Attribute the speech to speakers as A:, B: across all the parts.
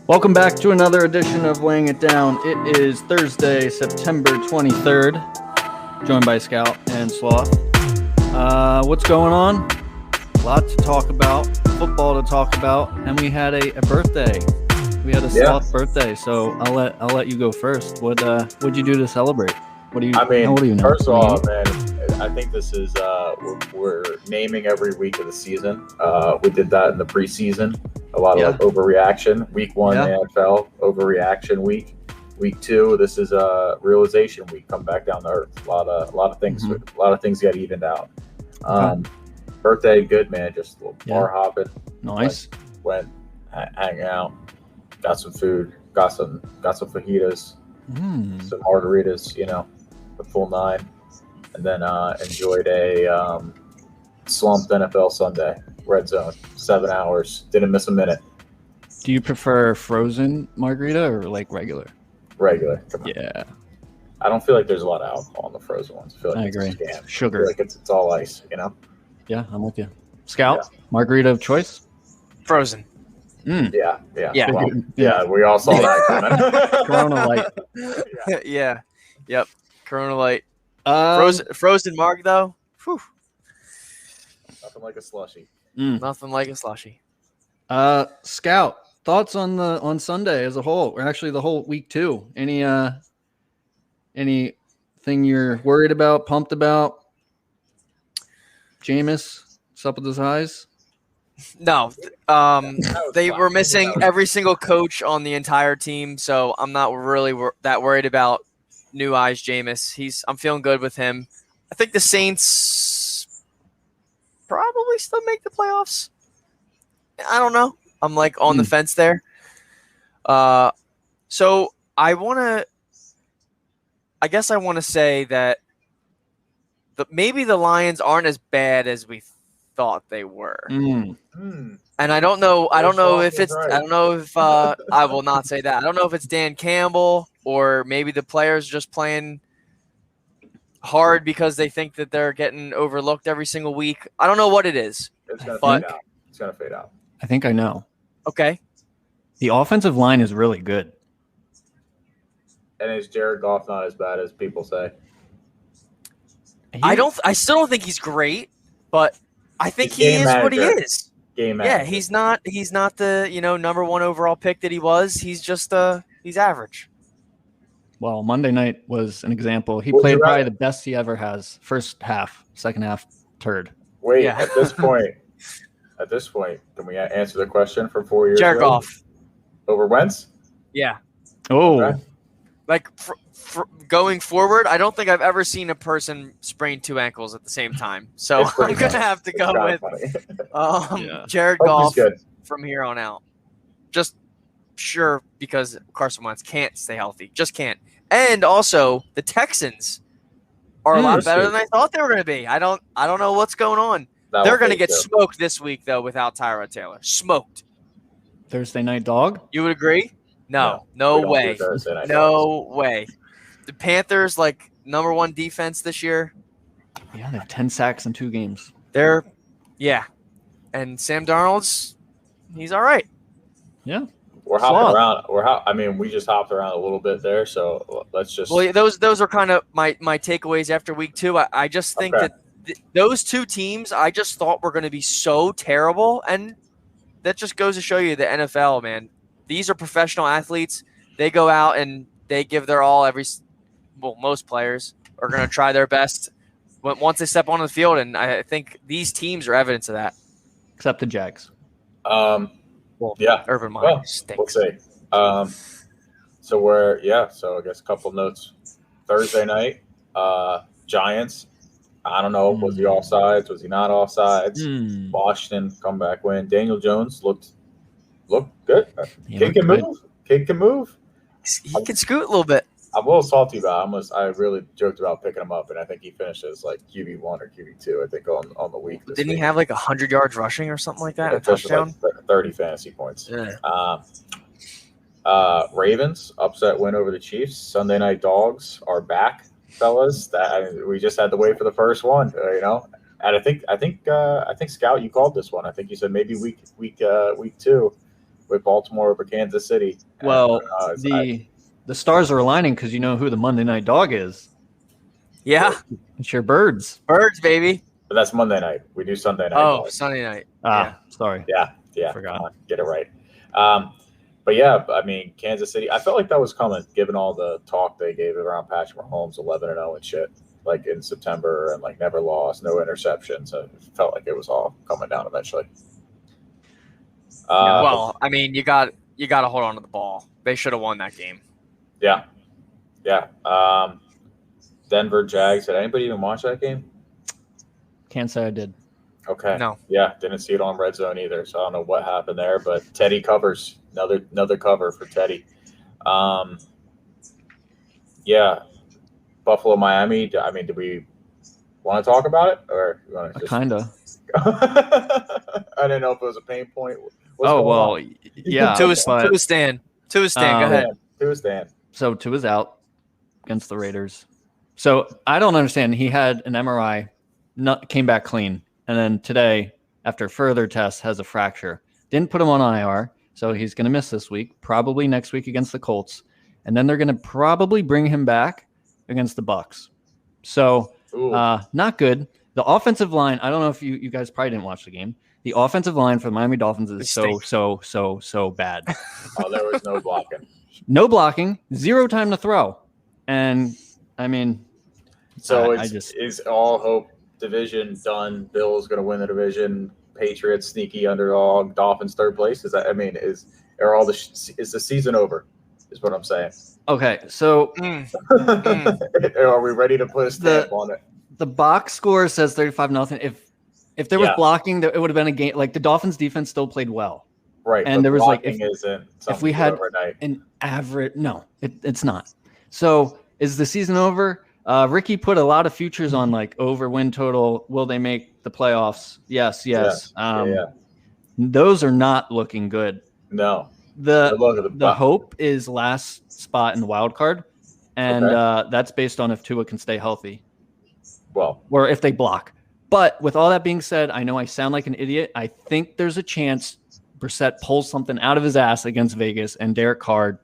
A: Welcome back to another edition of Laying It Down. It is Thursday, September 23rd, joined by Scout and Sloth. What's going on? A lot to talk about, football to talk about, and we had a birthday. We had a Sloth birthday, so I'll let you go first. What'd you do to celebrate? What do you?
B: I mean,
A: how old are you now?
B: First of all, man, I think this is we're naming every week of the season. We did that in the preseason. A lot of overreaction. Week 1 NFL overreaction week. Week 2, this is a realization week. Come back down to earth. A lot of things. A lot of things got evened out. Birthday, good man. Just a little bar hopping.
A: Nice.
B: Went hang out. Got some food. Got some fajitas. Some margaritas. You know, the full 9. And then enjoyed a slumped NFL Sunday. Red zone, 7 hours. Didn't miss a minute.
A: Do you prefer frozen margarita or like regular?
B: Regular.
A: Yeah.
B: I don't feel like there's a lot of alcohol in the frozen ones. I feel like
A: I
B: it's
A: agree.
B: a scam.
A: Sugar.
B: I feel like it's all ice, you know?
A: Yeah, I'm with you. Scout, margarita of choice?
C: Frozen.
B: Yeah.
C: Well,
B: we all saw that coming.
A: Corona Light.
C: Yeah. Yep. Corona Light. Frozen marg though. Whew.
B: Nothing like a slushie.
C: Nothing like a slushie.
A: Scout, thoughts on Sunday as a whole, or actually the whole week too? Anything you're worried about, pumped about? Jameis, what's up with his eyes?
C: No. They were missing every single coach on the entire team, so I'm not really that worried about New Eyes Jameis. I'm feeling good with him. I think the Saints probably still make the playoffs. I don't know. I'm like on the fence there. So I guess I want to say that maybe the Lions aren't as bad as we thought they were. And I don't know. I don't know if I will not say that. I don't know if it's Dan Campbell or maybe the players just playing hard because they think that they're getting overlooked every single week. I don't know what it is.
B: It's gonna fade out. It's gonna fade out.
A: I think I know.
C: Okay.
A: The offensive line is really good.
B: And is Jared Goff not as bad as people say?
C: I still don't think he's great, but I think he is what he is.
B: Game manager.
C: Yeah, he's not the, number 1 overall pick that he was. He's just he's average.
A: Well, Monday night was an example. He played probably the best he ever has. First half, second half, turd.
B: Wait, at this point, can we answer the question from 4 years
C: Jared
B: ago?
C: Goff.
B: Over Wentz?
C: Yeah.
A: Oh.
B: Okay.
C: Like going forward, I don't think I've ever seen a person sprain 2 ankles at the same time. So I'm going to have to go with Jared Goff from here on out. Just sure, because Carson Wentz can't stay healthy. Just can't. And also, the Texans are a lot better than I thought they were going to be. I don't know what's going on. They're going to get smoked this week, though, without Tyrod Taylor. Smoked.
A: Thursday night dog?
C: You would agree? No way. No way. The Panthers, like, number 1 defense this year.
A: Yeah, they have 10 sacks in 2 games.
C: And Sam Darnold's, he's all right.
A: Yeah.
B: We're hopping around. We just hopped around a little bit there, so let's just.
C: Well, those are kind of my takeaways after week 2. I just think that those 2 teams, I just thought were going to be so terrible, and that just goes to show you the NFL, man. These are professional athletes. They go out and they give their all. Most players are going to try their best once they step onto the field, and I think these teams are evidence of that.
A: Except the Jags.
C: Urban Meyer stinks.
B: We'll see. So I guess a couple notes. Thursday night, Giants. I don't know. Was he offsides? Was he not offsides? Washington comeback win. Daniel Jones looked good. Kid can move.
C: He can scoot a little bit.
B: I'm a little salty about it. I really joked about picking him up, and I think he finishes like QB1 or QB2, I think, on the week.
C: Didn't he have like 100 yards rushing or something like that? A touchdown?
B: Like 30 fantasy points.
C: Yeah.
B: Ravens, upset win over the Chiefs. Sunday night dogs are back, fellas. We just had to wait for the first one, And I think Scout, you called this one. I think you said maybe week 2. with Baltimore over Kansas City.
A: Well, the stars are aligning because you know who the Monday night dog is.
C: Yeah.
A: It's your Birds.
C: Birds, baby.
B: But that's Monday night. We do Sunday night.
C: Oh, Sunday night.
A: Sorry.
B: Yeah.
A: Forgot.
B: Come on, get it right. But yeah, I mean, Kansas City, I felt like that was coming, given all the talk they gave around Patrick Mahomes, 11-0 and shit, like in September, and like never lost, no interceptions. So it felt like it was all coming down eventually.
C: Well, I mean, you got to hold on to the ball. They should have won that game.
B: Yeah. Denver Jags. Did anybody even watch that game?
A: Can't say I did.
B: Okay.
C: No.
B: Yeah, didn't see it on Red Zone either, so I don't know what happened there. But Teddy covers, another cover for Teddy. Yeah, Buffalo, Miami. I mean, do we want to talk about it, or you want to just
A: Kinda?
B: I didn't know if it was a pain point.
A: Yeah.
C: To a stand. Go ahead.
B: To a stand.
A: So Tua's out against the Raiders. So I don't understand. He had an MRI, came back clean, and then today, after further tests, has a fracture. Didn't put him on IR, so he's going to miss this week, probably next week against the Colts, and then they're going to probably bring him back against the Bucs. So not good. The offensive line, I don't know if you guys probably didn't watch the game. The offensive line for the Miami Dolphins is so bad.
B: Oh, there was no blocking.
A: No blocking, zero time to throw. And, I mean,
B: so is all hope division done? Bills going to win the division. Patriots sneaky underdog. Dolphins third place. Is the season over? Is what I'm saying.
A: Okay, so
B: are we ready to put a stamp on it?
A: The box score says 35-0. If there was blocking, it would have been a game. Like the Dolphins defense still played well,
B: right?
A: And there was like
B: if
A: we had
B: overnight.
A: An average, no, it's not. So is the season over? Ricky put a lot of futures on like over win total. Will they make the playoffs? Yes. Those are not looking good.
B: No.
A: The hope is last spot in the wild card, and that's based on if Tua can stay healthy.
B: Well,
A: or if they block. But with all that being said, I know I sound like an idiot. I think there's a chance Brissett pulls something out of his ass against Vegas, and Derek Carr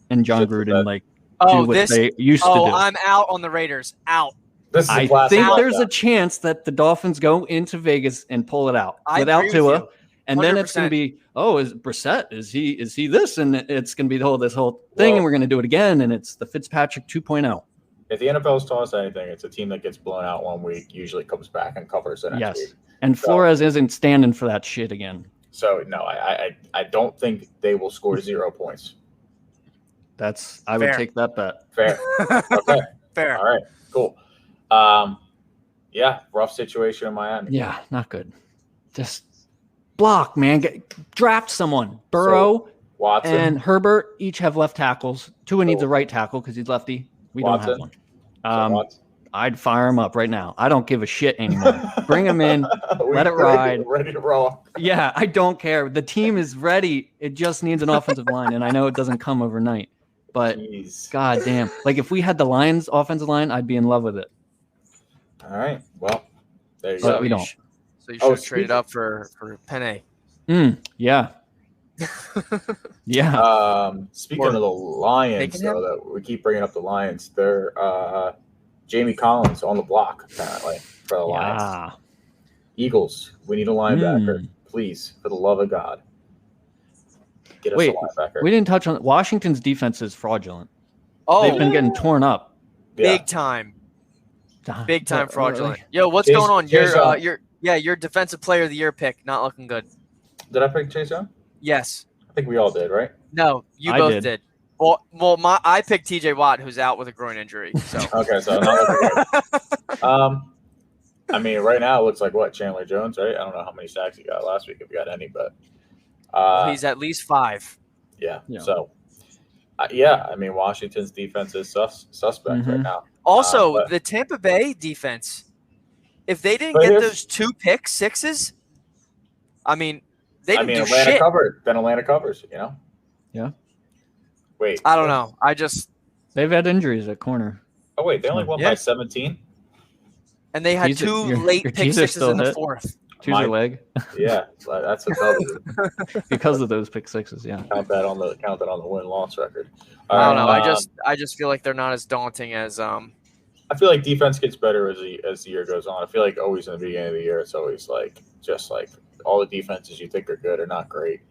A: and John Gruden do what they used to do.
C: I'm out on the Raiders. Out.
A: I think there's a chance that the Dolphins go into Vegas and pull it out without Tua. And then it's going to be, is Brissett, is he this? And it's going to be this whole thing, and we're going to do it again, and it's the Fitzpatrick 2.0.
B: If the NFL's taught us anything, it's a team that gets blown out one week usually comes back and covers the next week.
A: And Flores isn't standing for that shit again.
B: So, no, I don't think they will score 0 points.
A: I would take that bet.
B: Fair. Okay.
C: Fair.
B: All right. Cool. Rough situation in Miami.
A: Yeah, not good. Just block, man. Draft someone. Burrow,
B: Watson,
A: and Herbert each have left tackles. Tua needs a right tackle because he's lefty. We
B: Watson.
A: don't have one. I'd fire him up right now. I don't give a shit anymore. Bring him in. Let it ride.
B: Ready to roll.
A: Yeah, I don't care. The team is ready. It just needs an offensive line, and I know it doesn't come overnight. But God damn, like if we had the Lions' offensive line, I'd be in love with it.
B: All right. Well, there you
A: but
B: go.
A: We don't.
C: So you should have traded up for Penne.
A: Yeah. Yeah.
B: Speaking of the Lions, though, that we keep bringing up the Lions, they're Jamie Collins on the block apparently for the Lions. Eagles, we need a linebacker, please, for the love of God. Get us a linebacker.
A: We didn't touch on Washington's defense is fraudulent.
C: Oh,
A: they've been getting torn up.
C: Big time fraudulent. Yo, what's going on? Your defensive player of the year pick not looking good.
B: Did I pick Chase Young?
C: Yes.
B: I think we all did, right?
C: No, you both did. Well, I picked T.J. Watt, who's out with a groin injury. So
B: okay, so not looking good. I mean, right now it looks like Chandler Jones, right? I don't know how many sacks he got last week, if he got any, but
C: he's at least 5.
B: Yeah. So, I mean, Washington's defense is suspect right now.
C: Also, the Tampa Bay defense, if they didn't get those 2 pick sixes, I mean, they didn't do
B: Atlanta
C: shit.
B: covered. Then Atlanta covers,
A: Yeah.
B: Wait.
C: I don't know.
A: They've had injuries at corner.
B: Oh, wait. They only won by 17?
C: And they had 2 late pick sixes in the 4th.
A: Choose your leg.
B: Yeah, that's a W.
A: Because of those pick sixes, yeah.
B: Count that on the win-loss record.
C: I don't know. I just feel like they're not as daunting as
B: I feel like defense gets better as the year goes on. I feel like always in the beginning of the year, it's always like just like all the defenses you think are good are not great.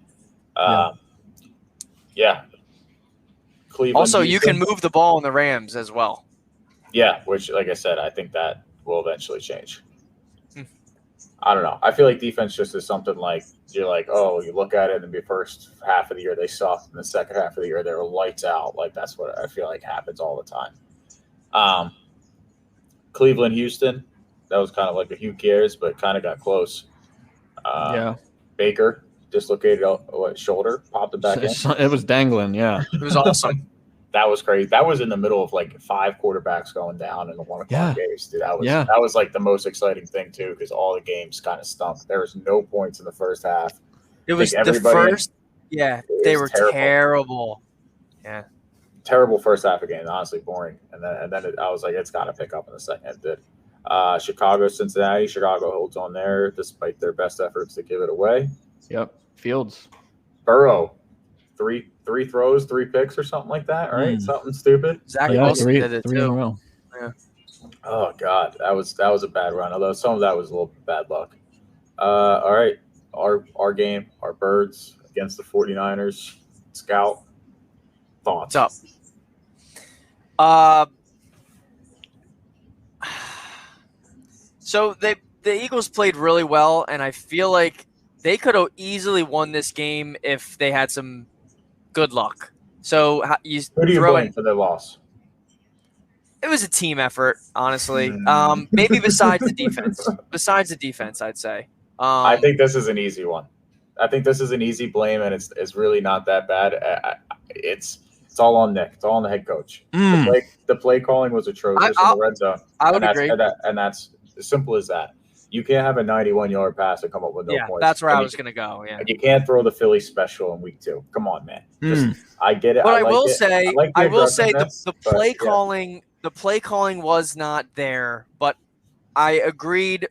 B: Yeah. Cleveland.
C: Also, you can move the ball in the Rams as well.
B: Yeah, which, like I said, I think that will eventually change. I don't know. I feel like defense just is something like you're like, oh, you look at it in the first half of the year they sucked, in the second half of the year they were lights out. Like that's what I feel like happens all the time. Cleveland, Houston, that was kind of like a who cares, but kind of got close. Baker dislocated shoulder, popped it back in.
A: It was dangling, yeah.
C: It was awesome.
B: That was crazy. That was in the middle of like 5 quarterbacks going down in the 1 o'clock games, dude. That was like the most exciting thing too, because all the games kind of stunk. There was no points in the first half.
C: It was the first. Yeah, they were terrible. Yeah,
B: terrible first half of game. Honestly, boring. And then I was like, it's got to pick up in the second. It did. Chicago, Cincinnati. Chicago holds on there despite their best efforts to give it away.
A: Yep. Fields.
B: Burrow. Three throws, 3 picks or something like that, right? Something stupid.
C: Zach Wilson did it
A: three
C: too.
A: in a row.
C: Yeah.
B: Oh God, that was a bad run. Although some of that was a little bad luck. All right, our game, our Birds against the 49ers. Scout, thoughts?
C: What's up? So the Eagles played really well, and I feel like they could have easily won this game if they had some good luck. So
B: who do you blame for their loss?
C: It was a team effort, honestly. Maybe besides the defense. Besides the defense, I'd say.
B: I think this is an easy one. I think this is an easy blame, and it's really not that bad. It's all on Nick. It's all on the head coach. The play calling was atrocious in the red zone.
C: I would agree.
B: And that's as simple as that. You can't have a 91-yard pass and come up with no points.
C: That's where I was going to go. Yeah,
B: and you can't throw the Philly special in week 2. Come on, man. I get it.
C: But I will say the play
B: but,
C: calling. The play calling was not there, but I agreed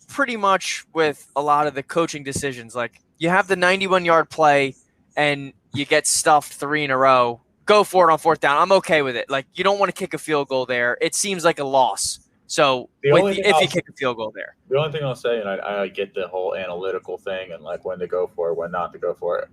C: pretty much with a lot of the coaching decisions. Like you have the 91-yard play and you get stuffed 3 in a row. Go for it on 4th down. I'm okay with it. Like you don't want to kick a field goal there. It seems like a loss. So if you kick a field goal there.
B: The only thing I'll say, and I get the whole analytical thing and like when to go for it, when not to go for it.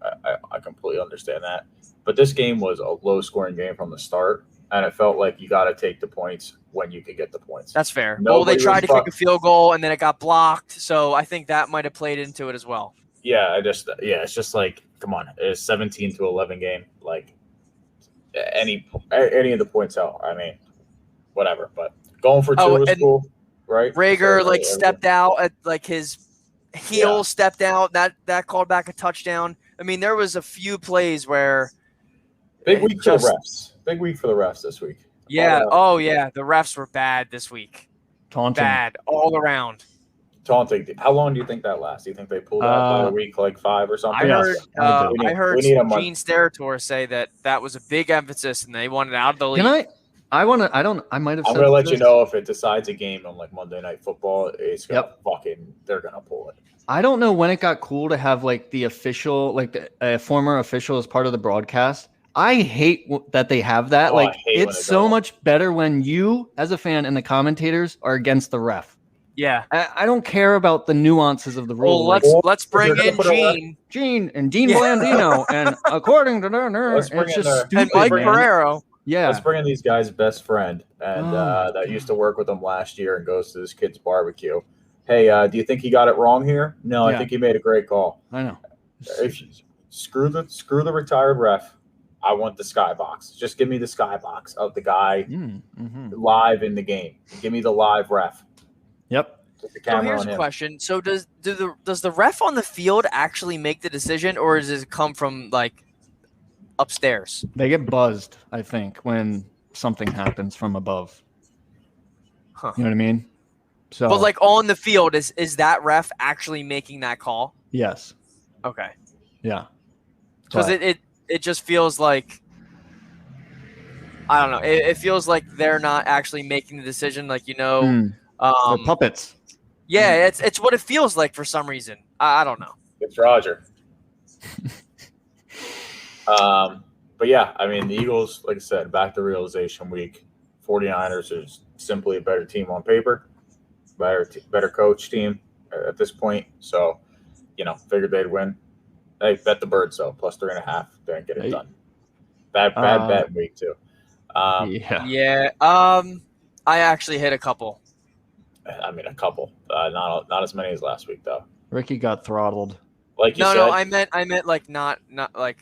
B: I completely understand that. But this game was a low-scoring game from the start, and it felt like you got to take the points when you can get the points.
C: That's fair. They tried to kick a field goal, and then it got blocked. So I think that might have played into it as well.
B: Yeah, it's just like, come on. It's 17-11 game. Like any of the points out. I mean, whatever, but. Going for 2 is cool, right?
C: Rager stepped out at his heel stepped out. That called back a touchdown. I mean, there was a few plays where
B: big week for the refs. Big week for the refs this week.
C: Yeah. Oh yeah, the refs were bad this week.
A: Taunting.
C: Bad all around.
B: Taunting. How long do you think that lasts? Do you think they pulled out by week like 5 or something?
C: I heard Gene Steratore say that was a big emphasis, and they wanted out of the league.
A: I might have.
B: I'm gonna let you know if it decides a game on like Monday Night Football. It's gonna they're gonna pull it.
A: I don't know when it got cool to have like the official, like a former official as part of the broadcast. I hate that they have that. It's so much better when you, as a fan, and the commentators are against the ref.
C: Yeah,
A: I don't care about the nuances of the rule.
C: Well, let's bring in
A: Dean Blandino, and according to it's just stupid,
C: and Mike Pereiro.
A: Yeah,
B: let's bring in these guys' best friend, and that used to work with them last year and goes to this kid's barbecue. Hey, do you think he got it wrong here? No, I think he made a great call.
A: I know.
B: If you, screw the retired ref. I want the skybox. Just give me the skybox of the guy live in the game. Give me the live ref.
A: Yep.
C: So here's a question. So does the ref on the field actually make the decision, or does it come from like upstairs?
A: They get buzzed, I think, when something happens from above.
C: Huh.
A: You know what I mean? So,
C: but like on the field, is that ref actually making that call?
A: Yes.
C: Okay.
A: Yeah.
C: Because it just feels like, I don't know. It feels like they're not actually making the decision. Like,
A: they're puppets.
C: Yeah, it's what it feels like for some reason. I don't know.
B: It's Roger. But yeah, I mean, the Eagles, like I said, back to realization week. 49ers is simply a better team on paper, better coach team at this point. So, figured they'd win. Hey, bet the birds though, plus 3.5. Didn't get it done. Bad bet week too.
C: Yeah. I actually hit a couple.
B: I mean, a couple. Not as many as last week though.
A: Ricky got throttled.
B: Like you said.
C: No, I meant like not like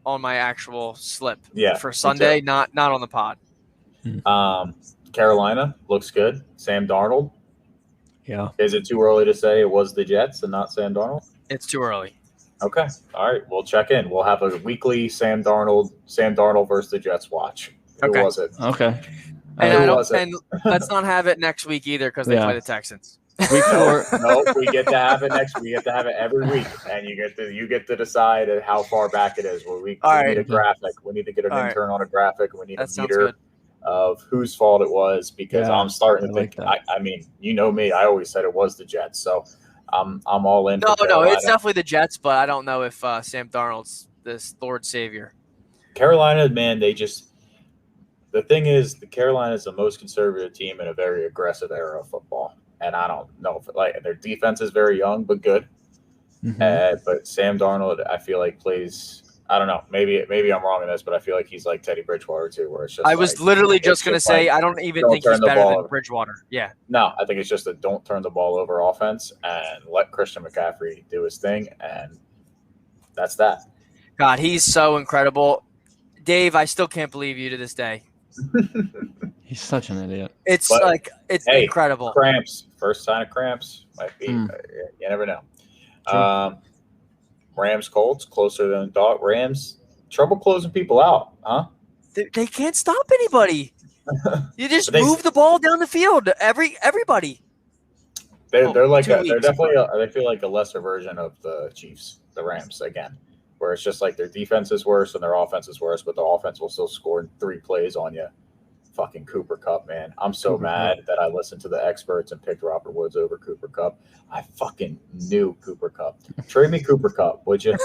C: on my actual slip.
B: Yeah.
C: For Sunday, not on the pod.
B: Carolina looks good. Sam Darnold.
A: Yeah.
B: Is it too early to say it was the Jets and not Sam Darnold?
C: It's too early.
B: Okay. All right. We'll check in. We'll have a weekly Sam Darnold versus the Jets watch. Who was it?
A: Okay.
C: And let's not have it next week either because they play the Texans.
A: Week 4.
B: No, we get to have it next. We get to have it every week, and you get to decide how far back it is. We need a graphic. We need to get an intern on a graphic. We need a meter of whose fault it was because I'm starting to think. I mean, you know me. I always said it was the Jets, so I'm all in.
C: No, it's definitely the Jets, but I don't know if Sam Darnold's this Lord Savior.
B: Carolina, man, the thing is, the Carolina is the most conservative team in a very aggressive era of football. And I don't know if their defense is very young, but good. Mm-hmm. But Sam Darnold, I feel like plays. I don't know. Maybe I'm wrong in this, but I feel like he's like Teddy Bridgewater too, where it's just.
C: I was literally just going to say I don't even think he's better than Bridgewater. Yeah.
B: No, I think it's just a don't turn the ball over offense and let Christian McCaffrey do his thing, and that's that.
C: God, he's so incredible, Dave. I still can't believe you to this day.
A: He's such an idiot.
C: It's incredible.
B: Cramps. First sign of cramps might be. You never know. Rams Colts closer than thought. Rams trouble closing people out, huh?
C: They can't stop anybody. You just move the ball down the field. Everybody.
B: They're definitely they feel like a lesser version of the Chiefs, the Rams again, where it's just like their defense is worse and their offense is worse, but the offense will still score in 3 plays on you. Fucking Cooper Kupp, man. I'm so mad that I listened to the experts and picked Robert Woods over Cooper Kupp. I fucking knew Cooper Kupp. Trade me Cooper Kupp, would you?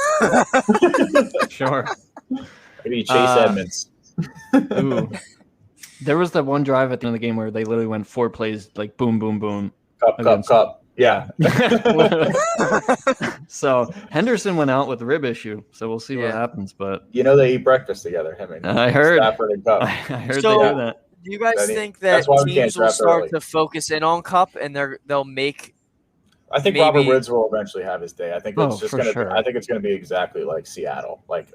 A: Sure.
B: Maybe Chase Edmonds.
A: Ooh. There was that one drive at the end of the game where they literally went 4 plays, like boom, boom, boom.
B: Kupp. Yeah.
A: So Henderson went out with a rib issue, so we'll see what happens. But
B: they eat breakfast together, him and
A: I heard
B: Stafford and Kupp.
A: I heard they do that.
C: Do you guys think that teams will start to focus in on Kupp and they'll make?
B: I think Robert Woods will eventually have his day. I think it's just going to.
A: Sure.
B: I think it's going to be exactly like Seattle, like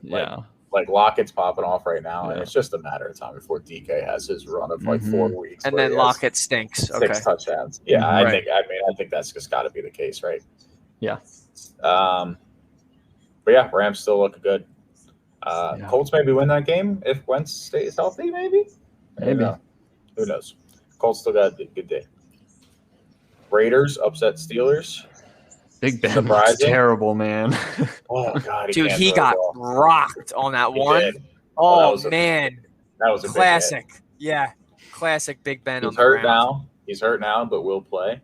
B: Lockett's popping off right now, and it's just a matter of time before DK has his run of 4 weeks,
C: and then Lockett stinks.
B: 6 touchdowns. Yeah, I think that's just got to be the case, right?
A: Yeah.
B: But yeah, Rams still look good. Colts maybe win that game if Wentz stays healthy. Maybe. Who knows? Colts still got a good day. Raiders upset Steelers.
A: Big Ben was terrible, man.
B: Oh God,
C: dude, he got rocked on that one.
B: Did.
C: Oh man,
B: that was a
C: classic. Yeah, classic Big Ben.
B: He's hurt now. He's hurt now, but will play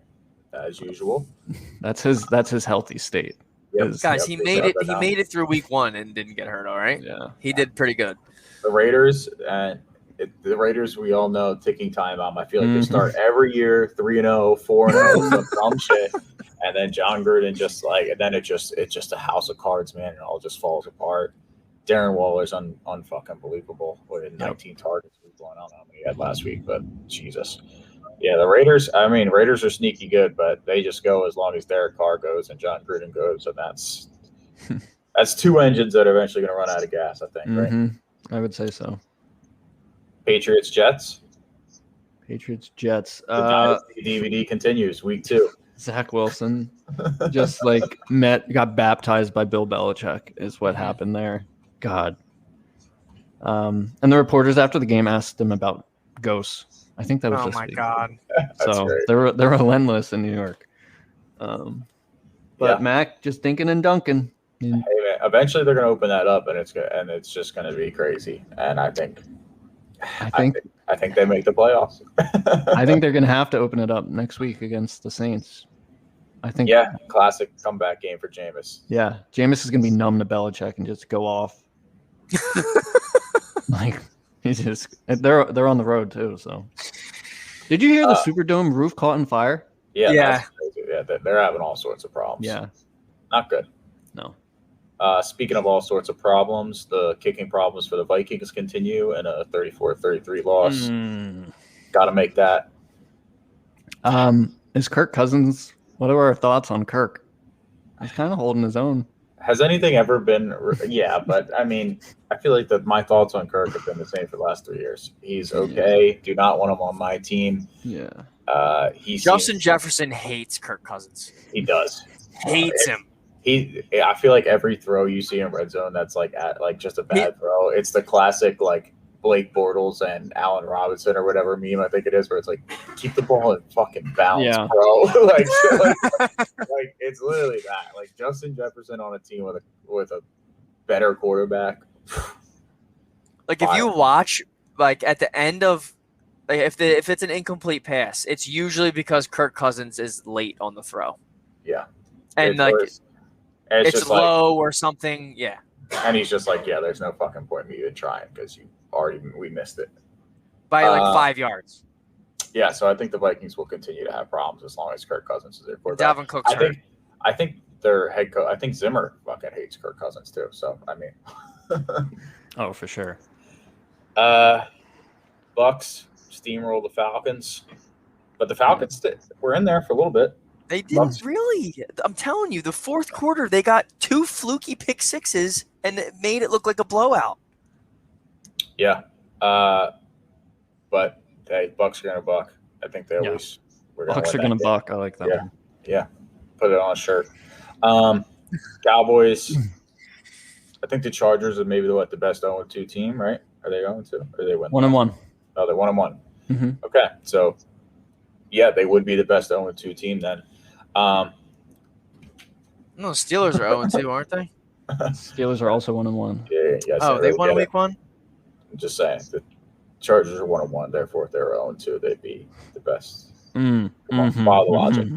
B: as usual.
A: That's his healthy state.
B: Yep.
C: Guys, he made it. He made it through week 1 and didn't get hurt. All right.
A: Yeah,
C: he did pretty good.
B: The Raiders. The Raiders, we all know, ticking time bomb. I feel like they start every year 3-0, 4-0, some dumb shit, and then John Gruden it's just a house of cards, man. It all just falls apart. Darren Waller's unfucking believable with 19 targets. I don't know how many he had last week, but Jesus, yeah, the Raiders. I mean, Raiders are sneaky good, but they just go as long as Derek Carr goes and John Gruden goes, and that's 2 engines that are eventually going to run out of gas. I think, right?
A: I would say so.
B: Patriots Jets.
A: The
B: Dynasty DVD continues week 2.
A: Zach Wilson just got baptized by Bill Belichick is what happened there. God. And the reporters after the game asked him about ghosts. I think that was this week.
C: God.
A: So they're relentless in New York. But Mac just dinking and dunking.
B: Hey man, eventually they're going to open that up, and it's just going to be crazy. And I think they make the playoffs.
A: I think they're going to have to open it up next week against the Saints. I think.
B: Yeah, classic comeback game for Jameis.
A: Yeah, Jameis is gonna be numb to Belichick and just go off. Like he's just they're on the road too. So, did you hear the Superdome roof caught on fire?
B: Yeah. That's crazy. Yeah, they're having all sorts of problems.
A: Yeah,
B: not good.
A: No.
B: Speaking of all sorts of problems, the kicking problems for the Vikings continue in a 34-33 loss. Got to make that.
A: Is Kirk Cousins? What are our thoughts on Kirk? He's kind of holding his own.
B: Has anything ever been? Yeah, but I mean, I feel like that my thoughts on Kirk have been the same for the last 3 years. He's okay. Yeah. Do not want him on my team.
A: Yeah.
C: Justin Jefferson hates Kirk Cousins.
B: He does.
C: Hates him.
B: I feel like every throw you see in red zone that's like just a bad throw. It's the classic like Blake Bortles and Allen Robinson or whatever meme I think it is, where it's like keep the ball in fucking bounds, bro. like it's literally that. Like Justin Jefferson on a team with a better quarterback.
C: Like if you watch like at the end of like if it's an incomplete pass, it's usually because Kirk Cousins is late on the throw.
B: Yeah.
C: And it's low or something. Yeah.
B: And he's just like, yeah, there's no fucking point in me even trying because we missed it
C: by like 5 yards.
B: Yeah, so I think the Vikings will continue to have problems as long as Kirk Cousins is their quarterback.
C: Dalvin Cook's hurt.
B: I think their head coach. I think Zimmer fucking hates Kirk Cousins too. So I mean,
A: oh for sure.
B: Bucks steamroll the Falcons, but the Falcons were in there for a little bit.
C: They didn't really. I'm telling you, the fourth quarter they got 2 fluky pick sixes and it made it look like a blowout.
B: Yeah, but hey, Bucks are gonna buck. I think they always.
A: Bucks are gonna buck. I like that.
B: Yeah,
A: one.
B: Yeah. Put it on a shirt. Cowboys. I think the Chargers are maybe the best 0-2 team, right? Are they 0-2? Or they win?
A: 1-1.
B: Oh, they're 1-1.
A: Mm-hmm.
B: Okay, so yeah, they would be the best 0-2 team then.
C: No, Steelers are 0-2, aren't they?
A: Steelers are also 1-1.
B: Yeah.
C: Oh, they won week 1?
B: I'm just saying the Chargers are 1-1. Therefore, if they were 0-2, they'd be the best. Follow the logic.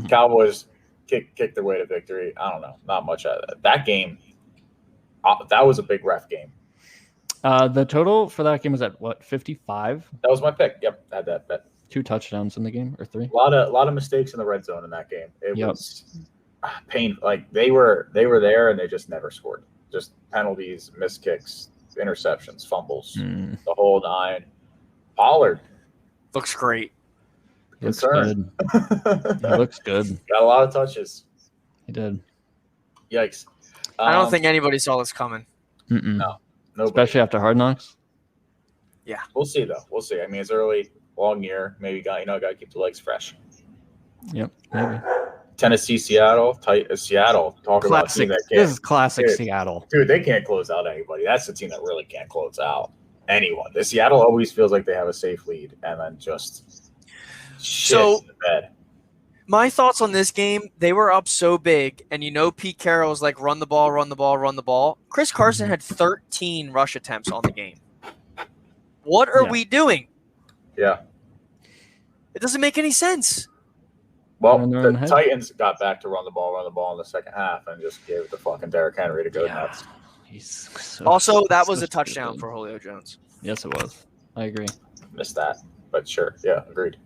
B: Cowboys kick their way to victory. I don't know. Not much out of that. That game, that was a big ref game.
A: The total for that game was at what, 55?
B: That was my pick. Yep, I had that bet.
A: 2 touchdowns in the game or 3.
B: A lot of mistakes in the red zone in that game. It was painful. Like they were there and they just never scored. Just penalties, missed kicks, interceptions, fumbles, the whole 9. Pollard
C: looks great.
A: Looks good. He looks good.
B: Got a lot of touches.
A: He did.
B: Yikes!
C: I don't think anybody saw this coming.
B: No, nobody.
A: Especially after Hard Knocks.
C: Yeah,
B: we'll see though. We'll see. I mean, it's early, long year. Maybe got to keep the legs fresh.
A: Yep, maybe.
B: Tennessee, Seattle, Seattle. Talk about a team that can't.
A: This is classic Seattle.
B: Dude, they can't close out anybody. That's the team that really can't close out anyone. The Seattle always feels like they have a safe lead and then just shit in the bed.
C: My thoughts on this game, they were up so big, and Pete Carroll was like, run the ball, run the ball, run the ball. Chris Carson had 13 rush attempts on the game. What are we doing?
B: Yeah.
C: It doesn't make any sense.
B: Well, the Titans got back to run the ball in the second half and just gave it to fucking Derrick Henry to go nuts.
C: That was a touchdown for Julio Jones.
A: Yes, it was. I agree.
B: Missed that, but sure. Yeah, agreed.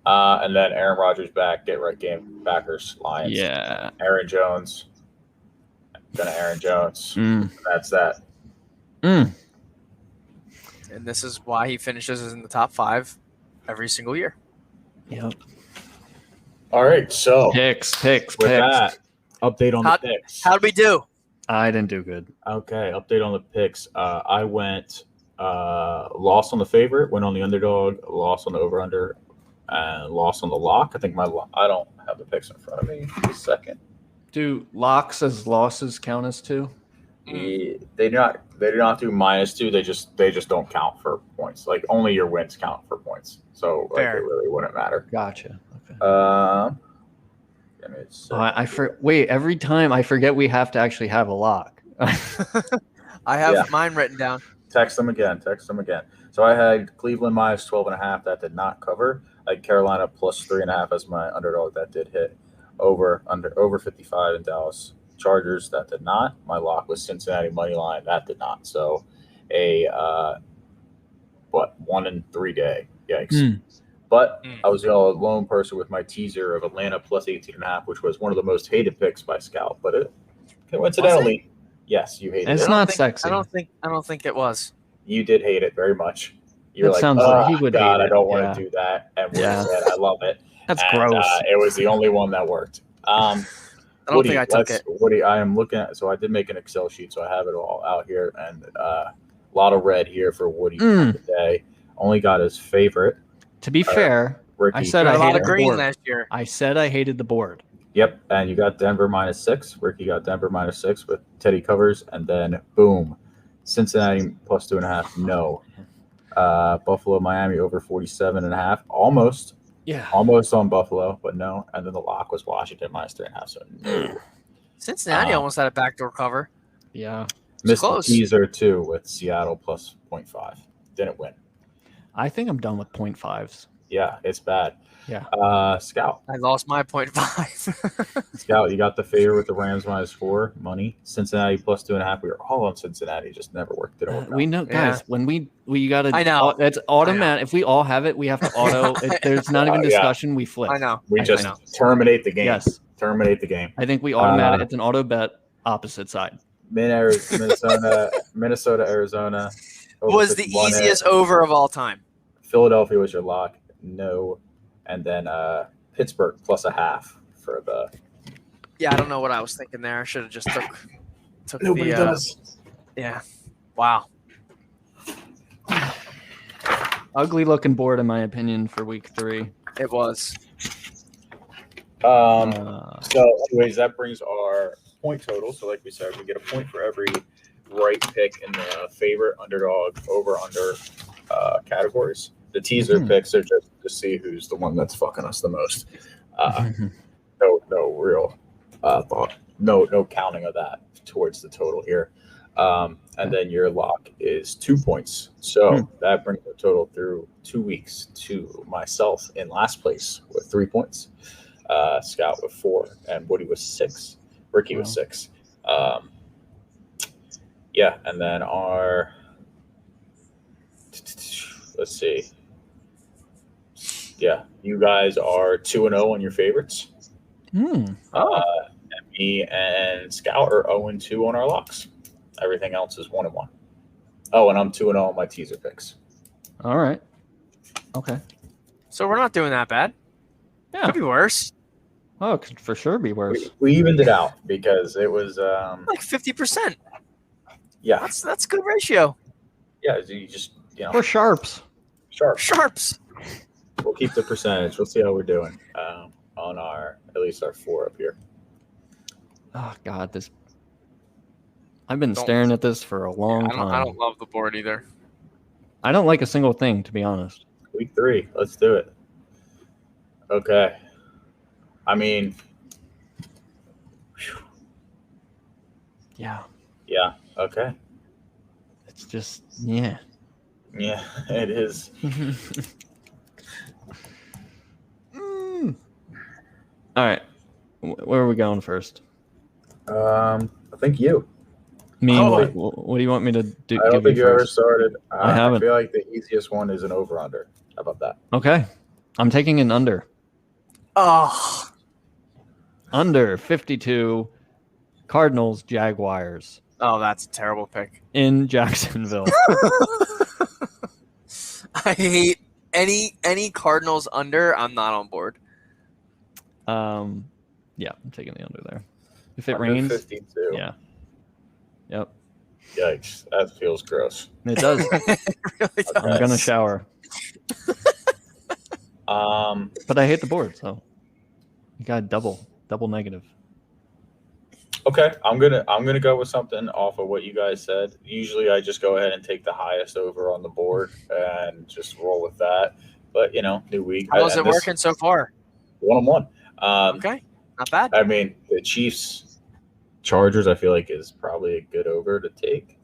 B: And then Aaron Rodgers back, get right game, Packers, Lions.
A: Yeah.
B: Aaron Jones. Aaron Jones. That's that.
C: And this is why he finishes in the top 5 every single year.
A: Yep.
B: All right, so
A: picks.
B: That, update on the picks.
C: How'd we do?
A: I didn't do good.
B: Okay, update on the picks. I went lost on the favorite, went on the underdog, lost on the over/under, and lost on the lock. I think I don't have the picks in front of me. Just a second.
A: Do locks as losses count as 2?
B: They do not do -2. They just don't count for points. Like only your wins count for points. So like, it really wouldn't matter.
A: Gotcha. Okay. Wait, every time I forget we have to actually have a lock.
C: I have mine written down.
B: Text them again. So I had Cleveland -12.5. That did not cover. I had Carolina +3.5 as my underdog. That did hit. over 55 in Dallas Chargers. That did not. My lock was Cincinnati money line. That did not. So a 1 in 3 day. Yikes. But I was the lone person with my teaser of Atlanta plus 18.5, which was one of the most hated picks by Scout. But it coincidentally, yes, you hated it.
A: It's not sexy.
C: I don't think it was.
B: You did hate it very much. You're like,
A: sounds like he would
B: God,
A: hate
B: I don't
A: it.
B: want to do that. And we said, I love it.
A: That's gross.
B: It was the only one that worked.
C: I don't think I took it.
B: Woody, I am looking at. So I did make an Excel sheet, so I have it all out here, and a lot of red here for Woody today. Only got his favorite.
A: To be fair,
B: Ricky.
A: I said I hated the board
C: last year.
A: I said I hated the board.
B: Yep, and you got Denver -6. Ricky got Denver -6 with Teddy covers, and then boom, Cincinnati plus 2.5. No, Buffalo, Miami over 47.5. Almost.
A: Yeah.
B: Almost on Buffalo, but no. And then the lock was Washington -3.5. So no.
C: Cincinnati almost had a backdoor cover.
A: Yeah.
B: Missed the teaser too with Seattle plus 0.5. Didn't win.
A: I think I'm done with 0.5s.
B: Yeah, it's bad.
A: Yeah.
B: Scout.
C: I lost my 0.5.
B: Scout, you got the favor with the Rams -4 money. Cincinnati plus 2.5. We were all on Cincinnati, just never worked it over.
A: We know, guys. When we got to,
C: I know
A: it's automatic. If we all have it, we have to auto. There's not even discussion. We flip.
C: I know.
B: We just terminate the game.
A: Yes.
B: Terminate the game.
A: I think we automatic. It's an auto bet opposite side.
B: Minnesota, Arizona.
C: Was the easiest over of all time.
B: Philadelphia was your lock. No. And then Pittsburgh plus 0.5 for the.
C: Yeah, I don't know what I was thinking there. I should have just took
B: Nobody does.
C: Yeah. Wow.
A: Ugly looking board, in my opinion, for week 3.
C: It was.
B: So, anyways, that brings our point total. So, like we said, we get a point for every right pick in the favorite, underdog, over, under categories. The teaser picks are just to see who's the one that's fucking us the most. No real thought. No counting of that towards the total here. And then your lock is 2 points. So that brings the total through 2 weeks to myself in last place with 3 points. Scout with 4, and Woody with 6. Ricky with 6. Yeah, and then our let's see. Yeah, you guys are 2-0 on your favorites. And me and Scout are 0-2 on our locks. Everything else is 1-1. Oh, and I'm 2-0 on my teaser picks.
A: All right. Okay.
C: So we're not doing that bad.
A: Yeah.
C: Could be worse.
A: Oh, it could for sure be worse.
B: We evened it out because it was
C: like 50%.
B: Yeah.
C: That's a good ratio.
B: Yeah, you just
A: We're sharps.
C: Sharps.
B: We'll keep the percentage. We'll see how we're doing on at least our 4 up here.
A: Oh God, I've been staring at this for a long time.
C: I don't love the board either.
A: I don't like a single thing, to be honest.
B: Week 3, let's do it. Okay. I mean,
A: yeah.
B: Okay.
A: It's just yeah.
B: Yeah, it is.
A: All right, where are we going first?
B: I think you.
A: Me. What do you want me to do?
B: I don't think you ever started.
A: I haven't.
B: I feel like the easiest one is an over/under. How about that?
A: Okay, I'm taking an under.
C: Oh.
A: Under 52. Cardinals, Jaguars.
C: Oh, that's a terrible pick.
A: In Jacksonville.
C: I hate any Cardinals under. I'm not on board.
A: Yeah, I'm taking the under there. If it rains,
B: 52.
A: Yeah. Yep.
B: Yikes, that feels gross.
A: It does.
C: It really does.
A: I'm gonna shower. But I hate the board, so you got double negative.
B: Okay, I'm gonna go with something off of what you guys said. Usually, I just go ahead and take the highest over on the board and just roll with that. But new week.
C: How's it working so far?
B: 1-1.
C: Okay, not bad.
B: I mean, the Chiefs Chargers, I feel like is probably a good over to take.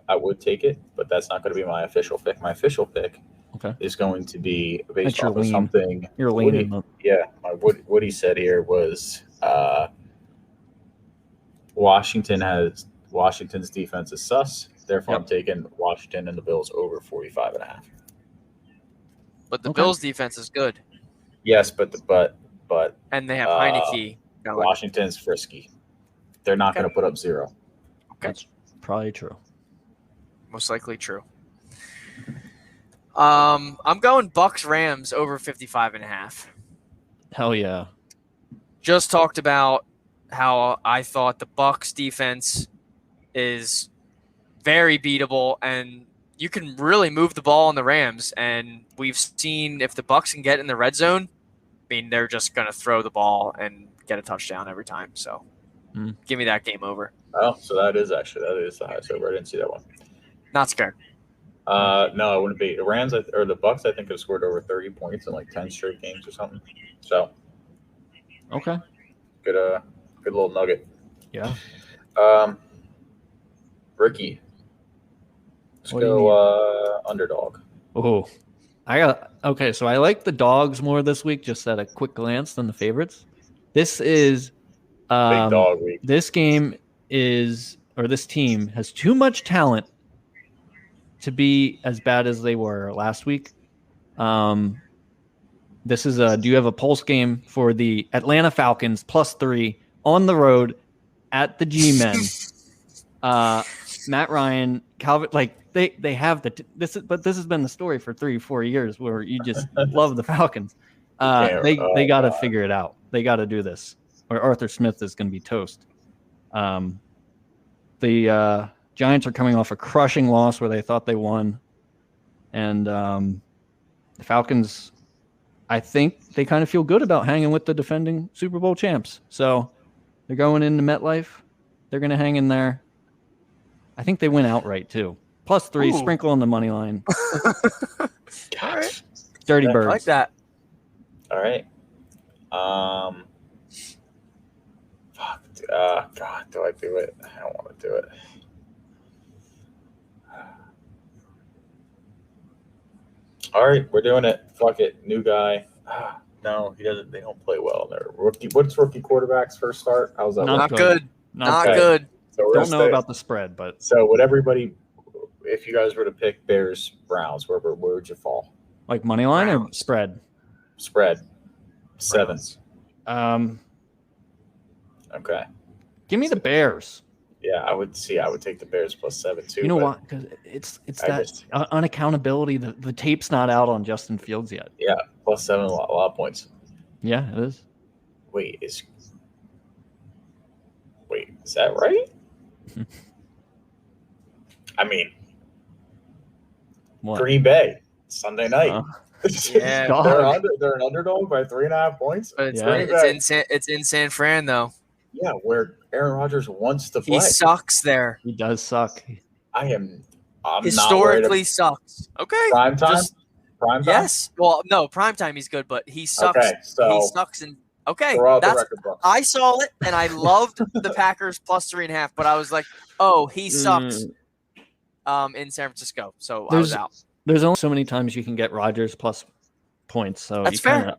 B: I would take it, but that's not going to be my official pick. My official pick is going to be based
A: That's
B: off of something.
A: You're leaning.
B: What he said here was Washington's defense is sus. Therefore, I'm taking Washington and the Bills over 45.5.
C: But the Bills' defense is good.
B: Yes, but
C: and they have Heineke.
B: Washington's frisky. They're not going to put up 0.
C: Okay.
A: That's probably true.
C: Most likely true. I'm going Bucks Rams over 55.5.
A: Hell yeah.
C: Just talked about how I thought the Bucks defense is very beatable, and you can really move the ball on the Rams. And we've seen if the Bucks can get in the red zone, I mean, they're just going to throw the ball and get a touchdown every time. So give me that game over.
B: Oh, so that is the highest over. I didn't see that one.
C: Not scared.
B: No, it wouldn't be. The Rams or the Bucks, I think, have scored over 30 points in like 10 straight games or something. So,
A: okay,
B: good little nugget.
A: Yeah.
B: Ricky, let's go underdog.
A: Oh, so I like the dogs more this week, just at a quick glance, than the favorites. This is
B: big dog week.
A: This game this team has too much talent to be as bad as they were last week. This is do you have a pulse game for the Atlanta Falcons +3 on the road at the G-Men? Matt Ryan, Calvin, they have this has been the story for 3 or 4 years where you just love the Falcons. They got to figure it out. They got to do this, or Arthur Smith is going to be toast. The Giants are coming off a crushing loss where they thought they won, and the Falcons, I think they kind of feel good about hanging with the defending Super Bowl champs. So they're going into MetLife. They're going to hang in there. I think they win outright too. +3, sprinkle on the money line.
C: All right.
A: Dirty Birds.
C: I like that.
B: All right. God, do I do it? I don't want to do it. All right, we're doing it. Fuck it. New guy. No, he doesn't. They don't play well. They're rookie. What's rookie quarterback's first start? How's that?
C: Not good. Not good.
B: So
A: don't know about the spread, but
B: so would everybody? If you guys were to pick Bears Browns, where would you fall?
A: Like money line or spread?
B: Spread. 7. Okay.
A: Give me the Bears.
B: Yeah, I would take the Bears +7 too.
A: You know what? Because it's that unaccountability. The tape's not out on Justin Fields yet.
B: Yeah, +7, a lot of points.
A: Yeah, it is.
B: Wait, is that right? I mean,
A: what?
B: Green Bay Sunday night.
C: Yeah,
B: they're an underdog by 3.5 points.
C: But it's in San Fran though.
B: Yeah, where Aaron Rodgers wants to play.
C: He sucks there.
A: He does suck.
B: I'm
C: historically sucks. Okay.
B: Prime time?
C: Yes. Well, no, prime time he's good, but he sucks.
B: Okay, so
C: he sucks in
B: record
C: I saw it and I loved the Packers +3.5, but I was like, oh, he sucks in San Francisco. So I was out.
A: There's only so many times you can get Rodgers plus points, so
C: that's fair.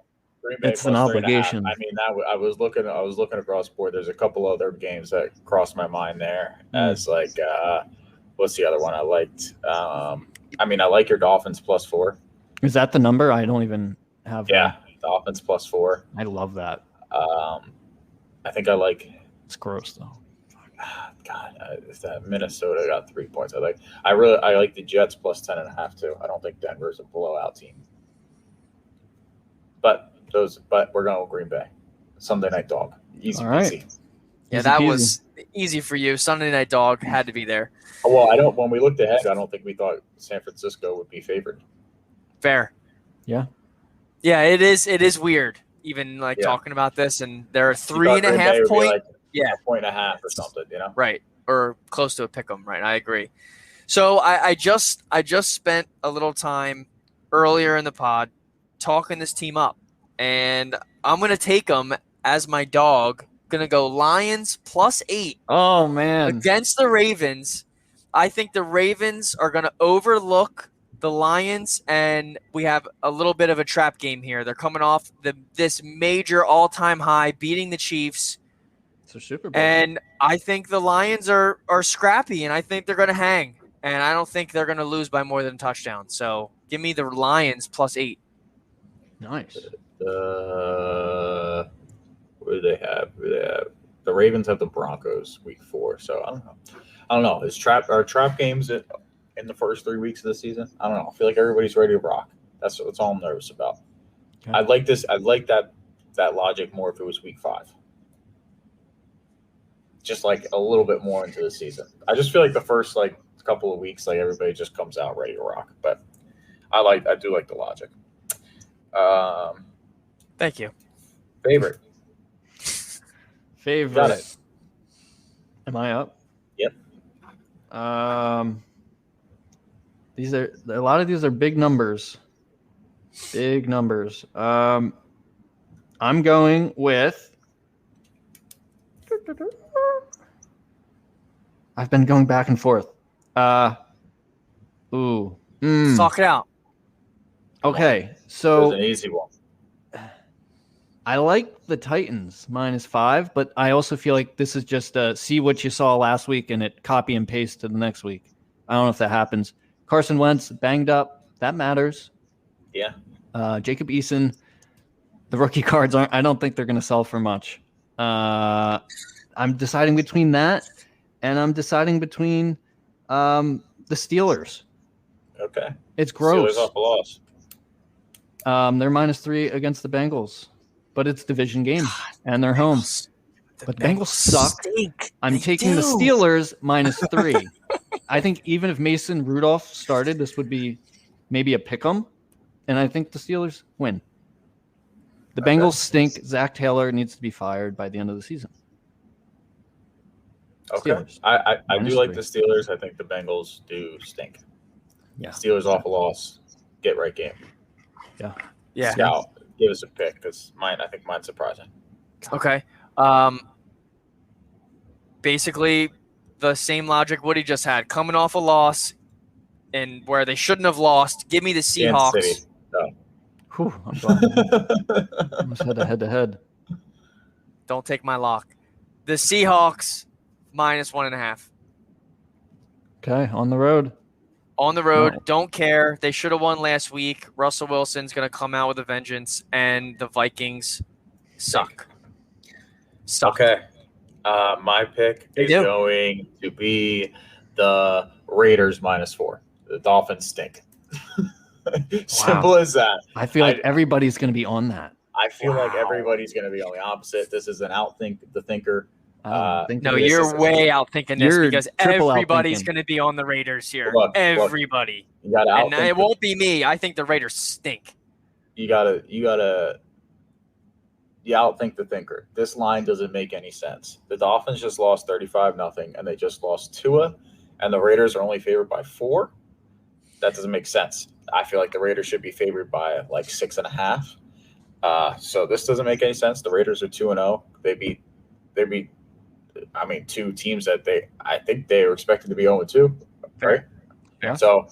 A: It's an obligation.
B: I mean, I was looking across the board. There's a couple other games that crossed my mind there as like what's the other one I liked? I like your Dolphins +4.
A: Is that the number? I don't even have.
B: Yeah, Dolphins +4.
A: I love that.
B: I think I like.
A: It's gross though.
B: God, that Minnesota got 3 points. I like the Jets +10.5 too. I don't think Denver's a blowout team. But we're going with Green Bay. Sunday night dog. Easy.
A: All right.
B: Easy.
C: Yeah, that was easy for you. Sunday night dog had to be there.
B: Well, when we looked ahead, I don't think we thought San Francisco would be favored.
C: Fair.
A: Yeah.
C: Yeah, it is weird. Even talking about this, and there are 3.5 points.
B: A point and a half or something,
C: Right. Or close to a pick 'em, right? I agree. So I just spent a little time earlier in the pod talking this team up, and I'm going to take them as my dog. Going to go Lions +8.
A: Oh, man.
C: Against the Ravens. I think the Ravens are going to overlook the Lions, and we have a little bit of a trap game here. They're coming off this major all-time high, beating the Chiefs.
A: It's a Super Bowl.
C: And I think the Lions are scrappy, and I think they're going to hang. And I don't think they're going to lose by more than a touchdown. So give me the Lions +8.
A: Nice.
B: What do they have? The Ravens have the Broncos week 4. So I don't know. Are trap games in the first 3 weeks of the season? I don't know. I feel like everybody's ready to rock. That's all I'm nervous about. Okay. I'd like that logic more if it was week 5. Just like a little bit more into the season. I just feel like the first couple of weeks, everybody just comes out ready to rock. But I do like the logic.
C: Thank you.
B: Favorite.
A: Got it. Am I up?
B: Yep.
A: These are a lot of these are big numbers. Big numbers. I'm going with. I've been going back and forth.
C: Talk it out.
A: Okay, so
B: it was an easy one.
A: I like the Titans -5, but I also feel like this is just see what you saw last week and it copy and paste to the next week. I don't know if that happens. Carson Wentz banged up. That matters.
B: Yeah.
A: Jacob Eason, the rookie cards I don't think they're going to sell for much. I'm deciding between that, and I'm deciding between the Steelers.
B: Okay.
A: It's gross.
B: Steelers off a loss.
A: They're -3 against the Bengals, but it's division game, and they're home. But the Bengals suck. I'm taking the Steelers -3. I think even if Mason Rudolph started, this would be maybe a pick 'em, and I think the Steelers win. The Bengals stink. Zach Taylor needs to be fired by the end of the season.
B: Okay.
A: Steelers.
B: I do like the Steelers. I think the Bengals do stink.
A: Yeah.
B: Steelers off a loss. Get right game.
C: Yeah.
B: Scout, give us a pick because I think mine's surprising.
C: Okay. Basically, the same logic Woody just had. Coming off a loss and where they shouldn't have lost. Give me the Seahawks.
B: Kansas City.
A: Whew, I'm glad. Almost had a head-to-head.
C: Don't take my lock. The Seahawks -1.5.
A: Okay, on the road.
C: On the road, don't care. They should have won last week. Russell Wilson's going to come out with a vengeance, and the Vikings suck.
B: Okay. My pick is going to be the Raiders -4. The Dolphins stink. Simple as that.
A: I feel like everybody's going to be on that.
B: I feel like everybody's going to be on the opposite. This is an outthink the thinker.
C: No, you're way out thinking this because everybody's going to be on the Raiders here. Everybody.
B: You gotta
C: and it won't be me. I think the Raiders stink.
B: You gotta outthink the thinker. This line doesn't make any sense. The Dolphins just lost 35-0, and they just lost Tua, and the Raiders are only favored by 4. That doesn't make sense. I feel like the Raiders should be favored by 6.5. So this doesn't make any sense. The Raiders are 2-0. They beat two teams that I think they were expected to be 0-2, right?
A: Yeah.
B: So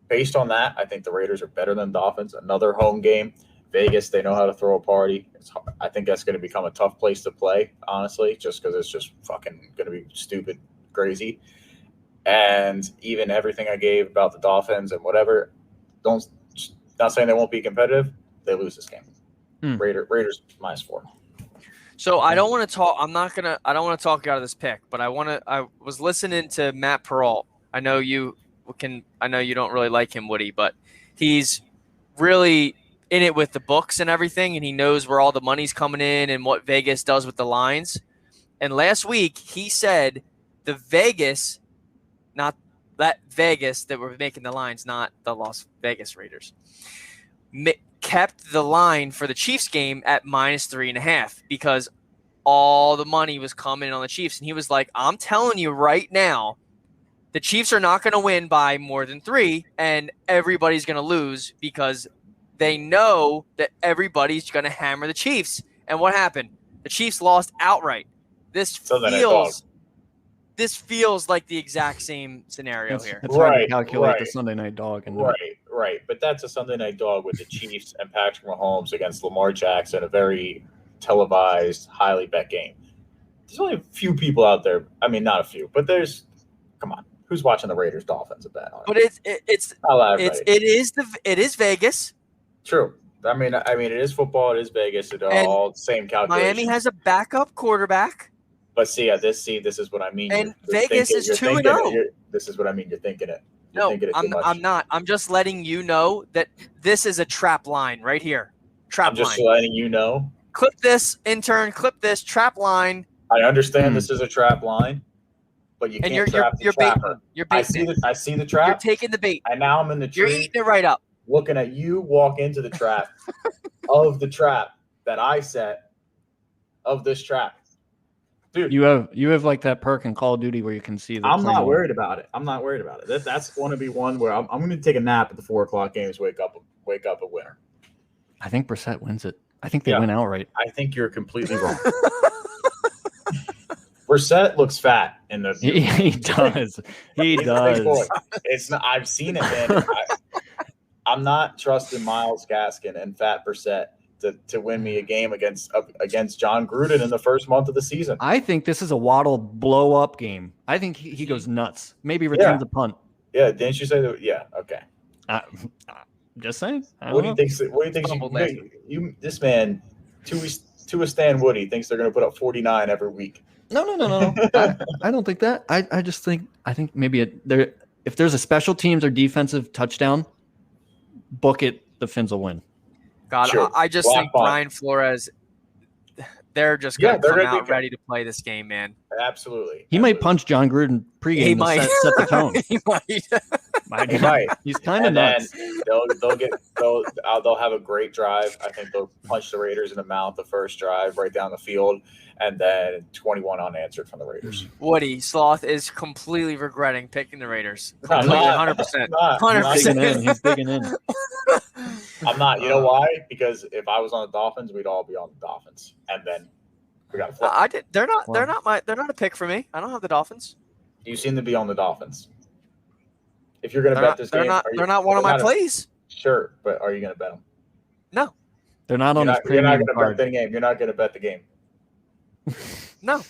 B: based on that, I think the Raiders are better than Dolphins. Another home game. Vegas, they know how to throw a party. I think that's going to become a tough place to play, honestly, just because it's just fucking going to be stupid, crazy. And even everything I gave about the Dolphins and whatever, not saying they won't be competitive. They lose this game. Raiders -4.
C: So I don't want to talk. I don't want to talk you out of this pick, but I was listening to Matt Peralt. I know you don't really like him, Woody, but he's really in it with the books and everything, and he knows where all the money's coming in and what Vegas does with the lines. And last week he said the Vegas, not that Vegas that were making the lines, not the Las Vegas Raiders, kept the line for the Chiefs game at -3.5 because all the money was coming in on the Chiefs. And he was like, I'm telling you right now, the Chiefs are not going to win by more than 3, and everybody's going to lose because they know that everybody's going to hammer the Chiefs. And what happened? The Chiefs lost outright. This feels this feels like the exact same scenario here.
A: It's hard to calculate the Sunday night dog. And
B: Right. But that's a Sunday night dog with the Chiefs and Patrick Mahomes against Lamar Jackson, a very televised, highly bet game. There's only a few people out there. I mean, not a few, but come on. Who's watching the Raiders Dolphins a bet on it?
C: But it is Vegas.
B: True. I mean, it is football. It is Vegas. It's all the same calculation.
C: Miami has a backup quarterback.
B: But this is what I mean.
C: And Vegas is 2-0.
B: This is what I mean. You're thinking it.
C: I'm not. I'm just letting you know that this is a trap line right here.
B: I'm just letting you know.
C: Clip this, intern. Clip this trap line.
B: I understand this is a trap line, but you can't trap the trapper.
C: You're baiting.
B: I see the trap.
C: You're taking the bait.
B: And now I'm in the tree.
C: You're eating it right up.
B: Looking at you walk into the trap of the trap that I set of this trap. Dude,
A: you have like that perk in Call of Duty where you can see the
B: I'm not worried about it. That's going to be one where I'm going to take a nap at the 4:00 games, wake up a winner.
A: I think Brissett wins it. I think they win outright.
B: I think you're completely wrong. Brissett looks fat in the.
A: He does. He does.
B: It's not. I've seen it, man. I'm not trusting Myles Gaskin and Fat Brissett to win me a game against John Gruden in the first month of the season.
A: I think this is a Waddle blow up game. I think he goes nuts. Maybe returns a punt.
B: Yeah, didn't you say that? Yeah. Okay.
A: Just saying.
B: What do you think? This man, to Stan Woody, thinks they're going to put up 49 every week.
A: No. I don't think that. I think maybe if there's a special teams or defensive touchdown, book it. The Fins will win.
C: God, sure. I just think Brian Flores, they're just going to come out ready to play this game, man.
B: Absolutely.
A: He might punch John Gruden pregame to set the tone.
C: He might.
B: He might.
A: He's kind of nuts.
B: They'll have a great drive. I think they'll punch the Raiders in the mouth the first drive right down the field, and then 21 unanswered from the Raiders.
C: Woody Sloth is completely regretting picking the Raiders. 100%. 100%.
A: He's digging in.
B: I'm not. You know why? Because if I was on the Dolphins, we'd all be on the Dolphins, and then we got to flip.
C: They're not a pick for me. I don't have the Dolphins.
B: You seem to be on the Dolphins. If you're going to bet this game,
C: they're not one of my plays.
B: Sure, but are you going to bet them?
C: No,
A: they're not on.
B: You're not going to bet the game. You're not going to bet the game.
C: No.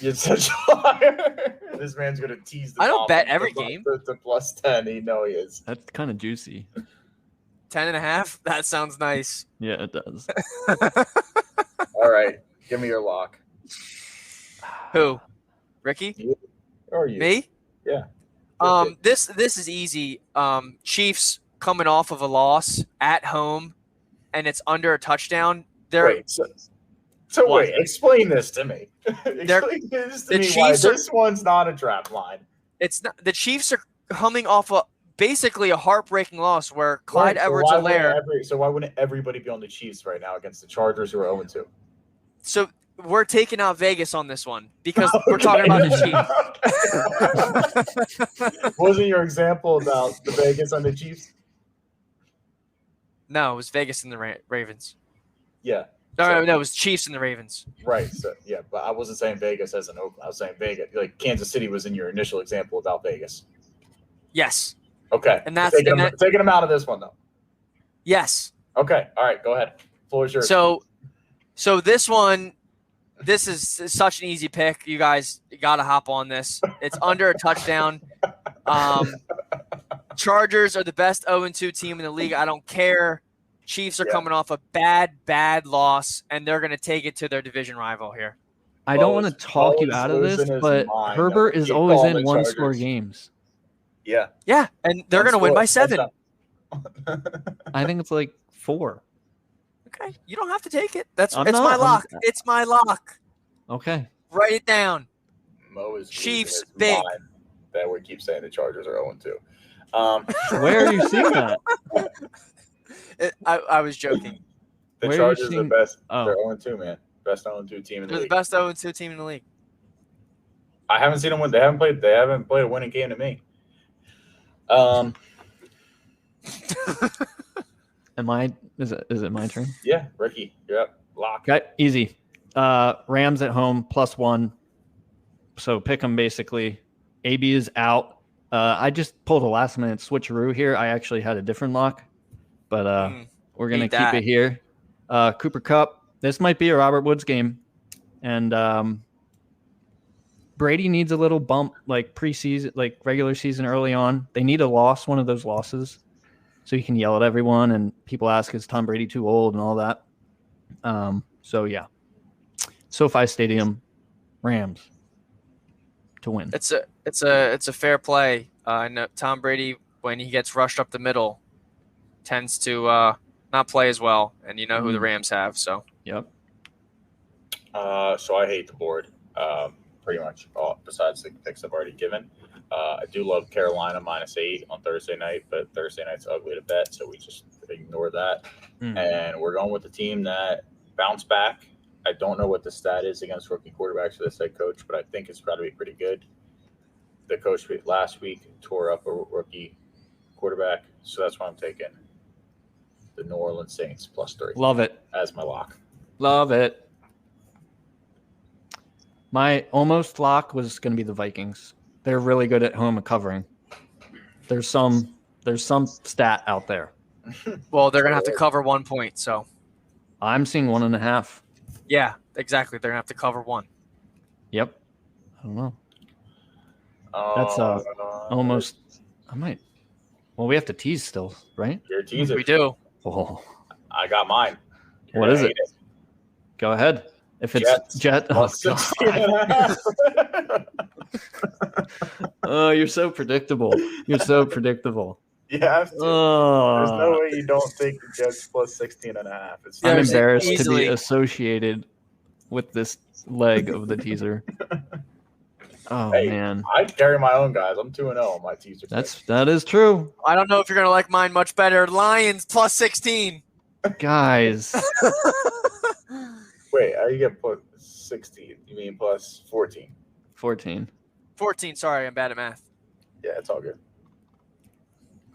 B: You're such a liar. This man's going to tease the.
C: I don't bet every game.
B: To plus 10, he is.
A: That's kind of juicy.
B: 10.5.
C: That sounds nice.
A: Yeah, it does.
B: All right, give me your lock.
C: Who? Ricky?
B: You or you?
C: Me?
B: Yeah.
C: This is easy. Chiefs coming off of a loss at home, and it's under a touchdown.
B: Explain this to me. Explain this to me why this one's not a trap line.
C: It's not. The Chiefs are coming off basically a heartbreaking loss where Clyde Edwards-Helaire.
B: So why wouldn't everybody be on the Chiefs right now against the Chargers who are 0-2?
C: So we're taking out Vegas on this one because we're talking about the
B: Chiefs. Wasn't your example about the Vegas on the Chiefs?
C: No, it was Vegas and the Ravens.
B: Yeah.
C: No, it was Chiefs and the Ravens.
B: Right. So yeah, but I wasn't saying Vegas as an Oakland. I was saying Vegas. Like Kansas City was in your initial example about Vegas.
C: Yes.
B: Okay.
C: And that's
B: taking them out of this one though.
C: Yes.
B: Okay. All right. Go ahead. Floor is yours.
C: So this one, this is such an easy pick. You guys got to hop on this. It's under a touchdown. Chargers are the best 0-2 team in the league. I don't care. Chiefs are coming off a bad loss, and they're going to take it to their division rival here.
A: I don't want to talk you out of this, but Herbert is always in one-score games.
B: Yeah.
C: Yeah, and they're going to win by 7.
A: I think it's like 4.
C: Okay, you don't have to take it. It's my lock. It's my lock.
A: Okay.
C: Write it down.
B: Mo is
C: Chiefs big.
B: That we keep saying the Chargers are 0-2.
A: Where are you seeing that?
C: I was joking.
B: The Chargers are the best. They're 0-2, man. Best 0-2 team in the league.
C: They're the best 0-2 team in the league.
B: I haven't seen them win. They haven't played a winning game to me.
A: Is it my turn?
B: Yeah, Ricky, you're up. Lock.
A: Okay, easy. Rams at home +1. So pick them basically. AB is out. I just pulled a last minute switcheroo here. I actually had a different lock, but we're gonna keep it here. Cooper Kupp. This might be a Robert Woods game, and Brady needs a little bump, like preseason, like regular season early on. They need a loss, one of those losses, so you can yell at everyone and people ask, "Is Tom Brady too old?" and all that. So yeah, SoFi Stadium, Rams to win.
C: It's a fair play. I know Tom Brady, when he gets rushed up the middle, tends to not play as well, and you know who the Rams have. So
A: yep.
B: So I hate the board. Pretty much all besides the picks I've already given. I do love Carolina -8 on Thursday night, but Thursday night's ugly to bet, so we just ignore that. And we're going with the team that bounced back. I don't know what the stat is against rookie quarterbacks for this head coach, but I think it's got to be pretty good. The coach last week tore up a rookie quarterback, so that's why I'm taking the New Orleans Saints +3.
A: Love it.
B: As my lock.
A: Love it. My almost lock was going to be the Vikings. They're really good at home and covering. There's some stat out there.
C: Well, they're going to have to cover 1 point. So
A: I'm seeing 1.5.
C: Yeah, exactly. They're going to have to cover 1.
A: Yep. I don't know. That's almost. I might. Well, we have to tease still, right?
B: You're teasing.
C: We do.
A: Oh.
B: I got mine.
A: What is it? Go ahead. If it's Jet. Oh, you're so predictable. You're so predictable.
B: You have to. There's no way you don't take the Jets +16.5.
A: I'm embarrassed to be associated with this leg of the teaser. Oh, hey, man.
B: I carry my own guys. I'm 2-0 on my teaser.
A: That is true.
C: I don't know if you're going to like mine much better. Lions +16.
A: Guys.
B: Wait, how you get +16? You mean +14?
A: 14.
C: 14. Sorry, I'm bad at math.
B: Yeah, it's all good.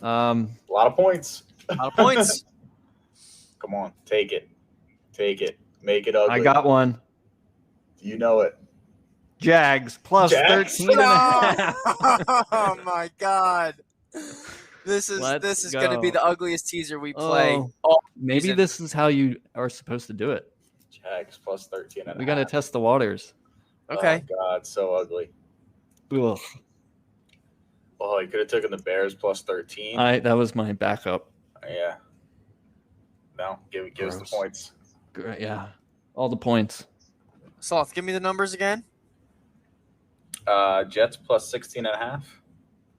A: A
B: lot of points.
C: A lot of points.
B: Come on, take it. Take it. Make it ugly.
A: I got one.
B: You know it.
A: Jags +13.5.
C: Oh my God. This is going to be the ugliest teaser we play.
A: Maybe this is how you are supposed to do it.
B: Jags +13.5.
A: We got to test the waters.
C: Okay.
B: Oh God, so ugly.
A: Ugh.
B: Oh, you could have taken the Bears +13.
A: That was my backup.
B: Yeah. No, give us the points.
A: Yeah, all the points.
C: Sloth, give me the numbers again.
B: Jets +16.5.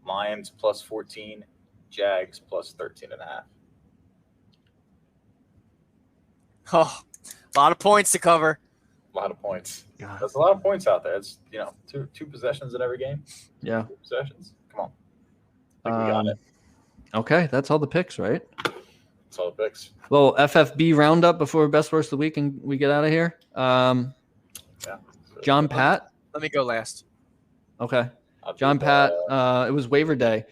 B: Lions +14. Jags +13.5.
C: Oh, a lot of points to cover.
B: A lot of points. God. There's a lot of points out there. It's two possessions in every game.
A: Yeah.
B: 2 possessions. Come on. I think we got it.
A: Okay, that's all the picks, right?
B: That's all the picks.
A: Little FFB roundup before best worst of the week, and we get out of here.
B: Yeah.
A: John Pat.
C: Let me go last.
A: Okay. John Pat. It was waiver day.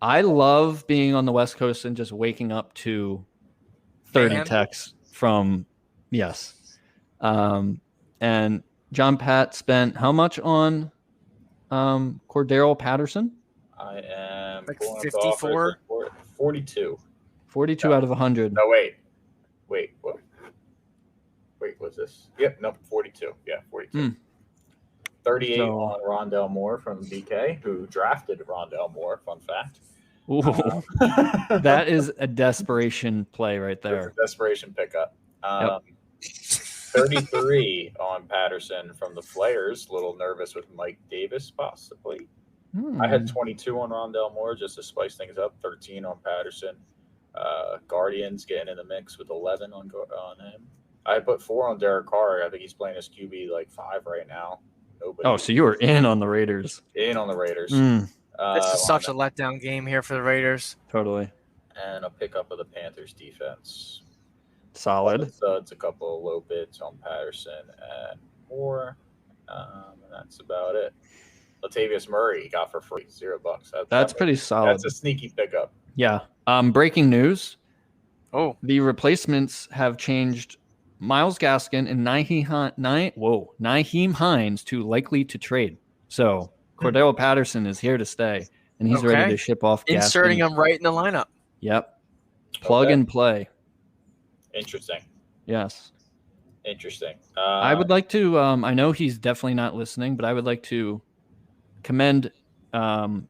A: I love being on the West Coast and just waking up to 30 texts from and John Pat spent how much on Cordero Patterson?
B: I am
C: like 54.
B: 42.
A: 42 out of 100.
B: No, wait. What? Wait, what's this? Yep, no, 42. Yeah, 42. 38 on Rondell Moore from DK, who drafted Rondell Moore. Fun fact.
A: Ooh, that is a desperation play right there.
B: It's a desperation pickup. 33 on Patterson from the Flares. A little nervous with Mike Davis, possibly. I had 22 on Rondell Moore just to spice things up. 13 on Patterson. Guardians getting in the mix with 11 on him. I put 4 on Derek Carr. I think he's playing his QB 5 right now. Nobody.
A: So you were in on the Raiders.
B: In on the Raiders.
C: This is such a letdown game here for the Raiders.
A: Totally.
B: And a pickup of the Panthers defense.
A: Solid.
B: It's a couple of low bids on Patterson and Moore. And that's about it. Latavius Murray got for free, $0.
A: That's pretty solid.
B: That's a sneaky pickup.
A: Yeah. Breaking news.
C: Oh.
A: The replacements have changed. Myles Gaskin and Nyheim Hines to likely to trade. So Cordell Patterson is here to stay, and he's ready to ship off.
C: Inserting him right in the lineup.
A: Yep. Plug and play.
B: Interesting.
A: Yes.
B: Interesting.
A: I would like to. I know he's definitely not listening, but I would like to commend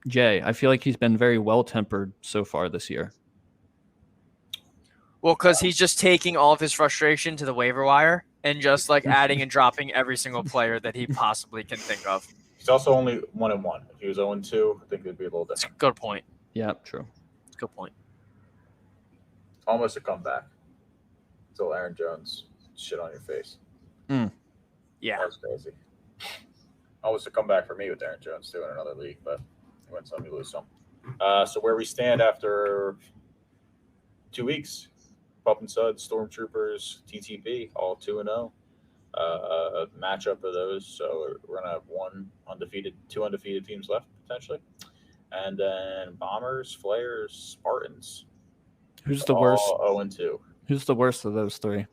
A: Jay. I feel like he's been very well-tempered so far this year.
C: Well, because he's just taking all of his frustration to the waiver wire and just like adding and dropping every single player that he possibly can think of.
B: He's also only 1-1. If he was 0-2, I think it'd be a little different.
C: That's a good point.
A: Yeah, true.
C: Good point.
B: Almost a comeback. Until Aaron Jones shit on your face.
C: Yeah.
B: That was crazy. Almost a comeback for me with Aaron Jones too in another league, but you win some, you lose some. So where we stand after 2 weeks, Pup and Sud, Stormtroopers, TTP, all 2-0. Matchup of those. So we're gonna have two undefeated teams left potentially, and then Bombers, Flares, Spartans.
A: Who's the worst?
B: 0-2.
A: Who's the worst of those three?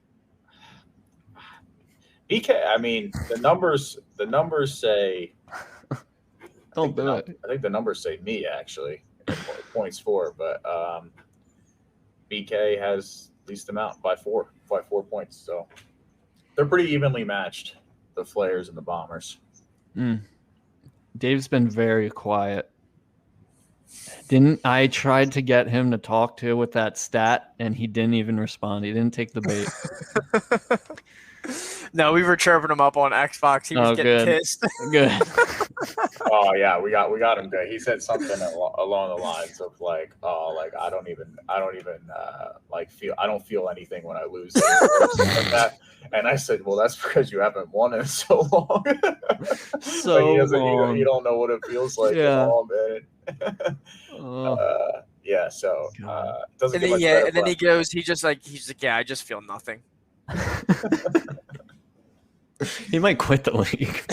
B: BK. I mean, the numbers say.
A: Don't do it.
B: I think the numbers say me actually. Points for, but BK has least amount by 4 points. So they're pretty evenly matched, the Flares and the Bombers.
A: Dave's been very quiet. I tried to get him to talk to with that stat, and he didn't even respond. He didn't take the bait.
C: No, we were chirping him up on Xbox. He was getting pissed.
A: Good.
B: Oh yeah, we got him good. He said something along the lines of like, I don't even I don't feel anything when I lose, or something like that. And I said, well, that's because you haven't won in so long.
A: Long.
B: You don't know what it feels like at all, man. Yeah. So doesn't.
C: And then, and then he goes. He's like, yeah, I just feel nothing.
A: He might quit the league.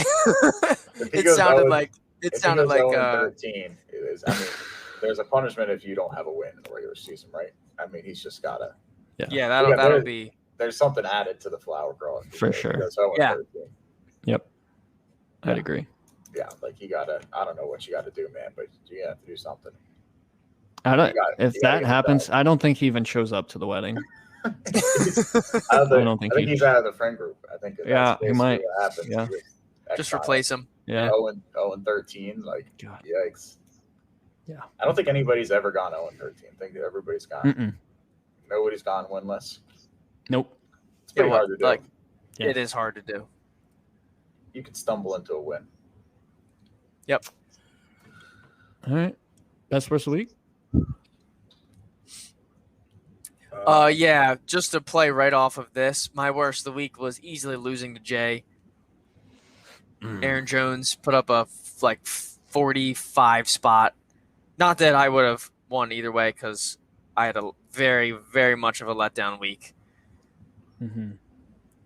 C: It sounded like
B: 13 is. I mean, there's a punishment if you don't have a win in the regular season, right? I mean, he's just gotta.
C: Yeah, that'll be.
B: There's something added to the flower girl
A: for sure.
C: Yeah.
B: 13.
A: Yep. I'd agree.
B: Yeah, like you gotta. I don't know what you got to do, man, but you have to do something.
A: If that happens, I don't think he even shows up to the wedding.
B: I think he's out of the friend group. I think.
A: He might.
B: Yeah.
C: Just replace him.
A: Yeah.
B: 0-13. Like, God. Yikes.
A: Yeah.
B: I don't think anybody's ever gone 0-13. I think everybody's gone. Nobody's gone winless.
A: Nope.
B: It's pretty hard to do.
C: It is hard to do.
B: You can stumble into a win.
C: Yep.
A: All right. Best worst of the week?
C: Yeah, just to play right off of this, my worst of the week was easily losing to Jay. Aaron Jones put up a 45 spot. Not that I would have won either way because I had a very, very much of a letdown week.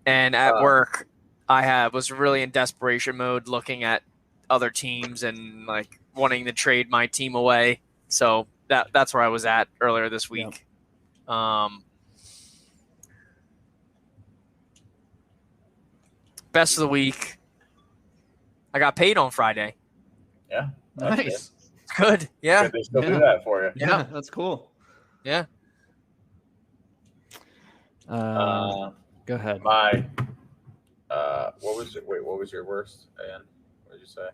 C: And at work, I was really in desperation mode looking at other teams and like wanting to trade my team away. So that's where I was at earlier this week. Yep. Best of the week. I got paid on Friday.
B: Yeah.
A: Nice.
C: Good. Yeah.
B: They still do that for you.
A: Yeah, that's cool.
C: Yeah.
A: Go ahead.
B: What was your worst, Ian? What did you say?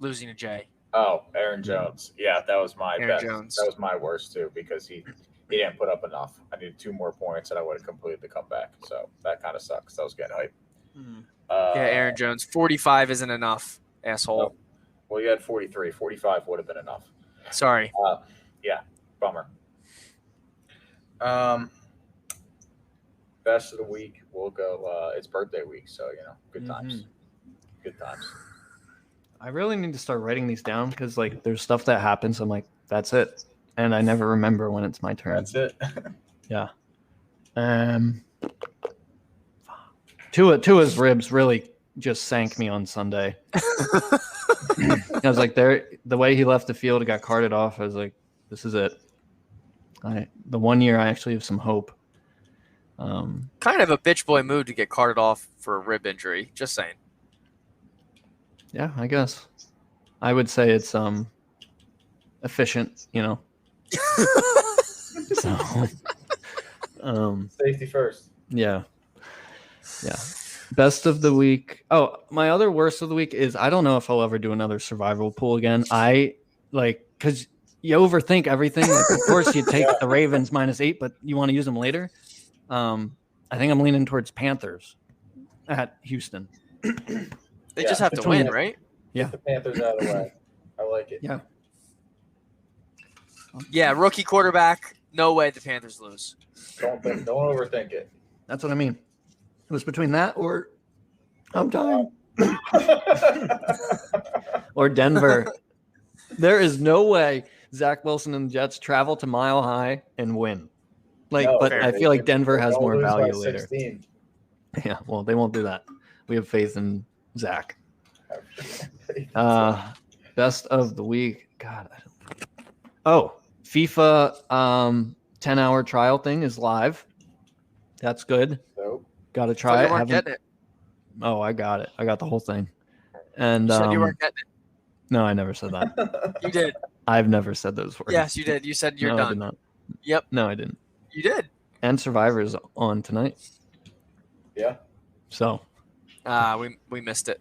C: Losing to Jay.
B: Oh, Aaron Jones. Yeah, that was my best.
C: Jones.
B: That was my worst too because he didn't put up enough. I needed 2 more points and I would have completed the comeback. So that kind of sucks. I was getting hype.
C: Aaron Jones. 45 isn't enough, asshole.
B: No. Well, you had 43. 45 would have been enough.
C: Sorry.
B: Yeah, bummer. Best of the week, we'll go. It's birthday week, so good times. Good times.
A: I really need to start writing these down because there's stuff that happens. I'm like, that's it, and I never remember when it's my turn.
B: That's it.
A: Yeah. Tua's ribs really just sank me on Sunday. I was like, the way he left the field, it got carted off. I was like, this is it. The 1 year I actually have some hope.
C: Kind of a bitch boy move to get carted off for a rib injury. Just saying.
A: Yeah, I guess. I would say it's efficient, So
B: safety first.
A: Yeah. Best of the week. Oh, my other worst of the week is I don't know if I'll ever do another survival pool again. Because you overthink everything. Like, of course, you take the Ravens -8, but you want to use them later. I think I'm leaning towards Panthers at Houston.
C: They just have to win, right?
A: Yeah.
B: Get the Panthers out of the way. I like it.
A: Yeah.
C: Yeah, rookie quarterback. No way the Panthers lose.
B: Don't overthink it.
A: That's what I mean. It was between that or I'm dying. Or Denver. There is no way Zach Wilson and the Jets travel to Mile High and win. But I feel like Denver has more value later. 16. Yeah, well, they won't do that. We have faith in Zach. Best of the week. God. FIFA 10-hour trial thing is live. That's good.
B: Nope.
A: Got to try it.
C: You weren't getting it.
A: Oh, I got it. I got the whole thing. And
C: you said you weren't getting it.
A: No, I never said that.
C: You did.
A: I've never said those words.
C: Yes, you did. You said you're done.
A: I did not.
C: Yep.
A: No, I didn't.
C: You did.
A: And Survivor's on tonight.
B: Yeah.
A: So.
C: We missed it.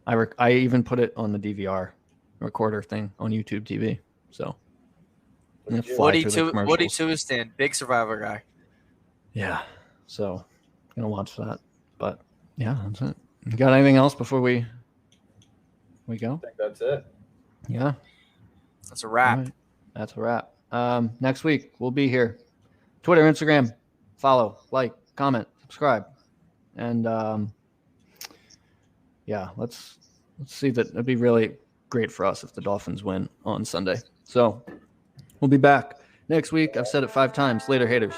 A: I even put it on the DVR recorder thing on YouTube TV. So.
C: Woody Tuistan, big Survivor guy.
A: Yeah. So, gonna watch that. But yeah, that's it. You got anything else before we go?
B: I think that's it.
A: Yeah.
C: That's a wrap.
A: Right. That's a wrap. Next week we'll be here. Twitter, Instagram, follow, like, comment, subscribe. And let's see that. It'd be really great for us if the Dolphins win on Sunday. So we'll be back next week. I've said it 5 times. Later, haters.